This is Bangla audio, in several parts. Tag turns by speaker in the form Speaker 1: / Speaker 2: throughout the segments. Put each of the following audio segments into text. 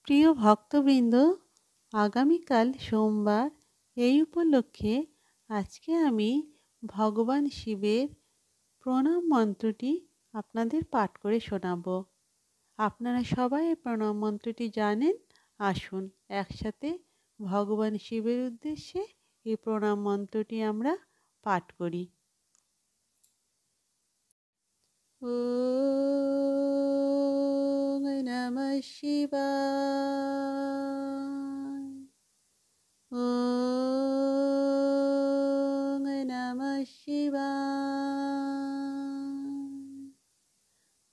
Speaker 1: প্রিয় ভক্তবৃন্দ, আগামীকাল সোমবার, এই উপলক্ষে আজকে আমি ভগবান শিবের প্রণাম মন্ত্রটি আপনাদের পাঠ করে শোনাব। আপনারা সবাই এই প্রণাম মন্ত্রটি জানেন। আসুন একসাথে ভগবান শিবের উদ্দেশ্যে এই প্রণাম মন্ত্রটি আমরা পাঠ করি। ওম নমঃ শিবায়। ওম নমঃ শিবায়।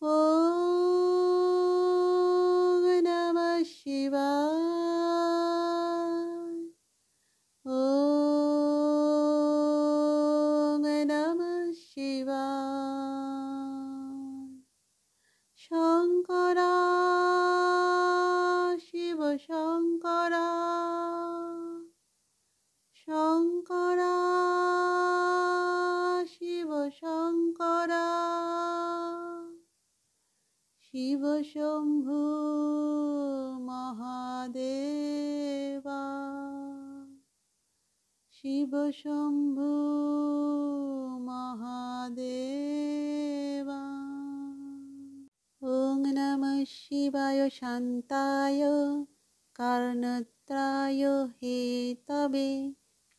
Speaker 1: ওম নমঃ শিবায়। ওম নমঃ শিবায়। শঙ্করা শিব শঙ্করা, শঙ্করা শিব শঙ্করা, শিব শম্ভু মহাদেবা, শিব শম্ভু মহাদেবা। ওম নমঃ শিবায় শান্তায় কারণত্রায় হেতবে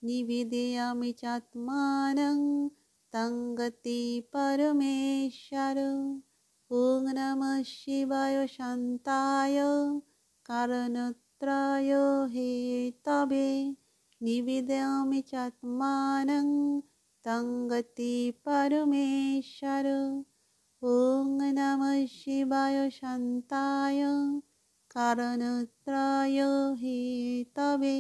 Speaker 1: নিবেদয়ামি চাত্মানং তং গতি পরমেশ্বর। ওম নমঃ শিবায় শান্তায় কারণত্রায় হেতবে নিবেদয়ামি চাত্মানং তং গতি পরমেশ্বর। ওম নমঃ শিবায় শান্তায় কারণত্রায় হেতবে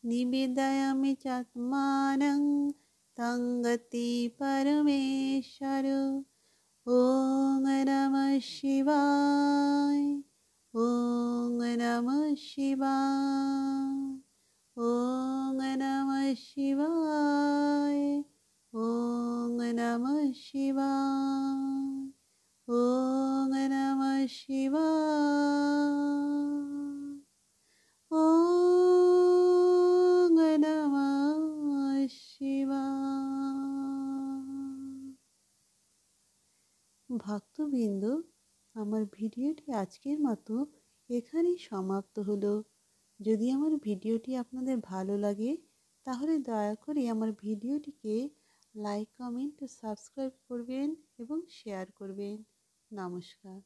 Speaker 1: নিবেদয়ামি চাত্মানং তং গতি পরমেশ্বর। ওম নমঃ শিবায়। ওম নমঃ শিবায়। ওম নমঃ শিবায়। ওম নমঃ শিবায়। ওম নমঃ শিবায়। ওম নমঃ শিবায়। ভক্তবৃন্দ, আমার ভিডিওটি আজকের মতো এখানেই সমাপ্ত হলো। যদি আমার ভিডিওটি আপনাদের ভালো লাগে তাহলে দয়া করে আমার ভিডিওটিকে লাইক, কমেন্ট ও সাবস্ক্রাইব করবেন এবং শেয়ার করবেন। নমস্কার।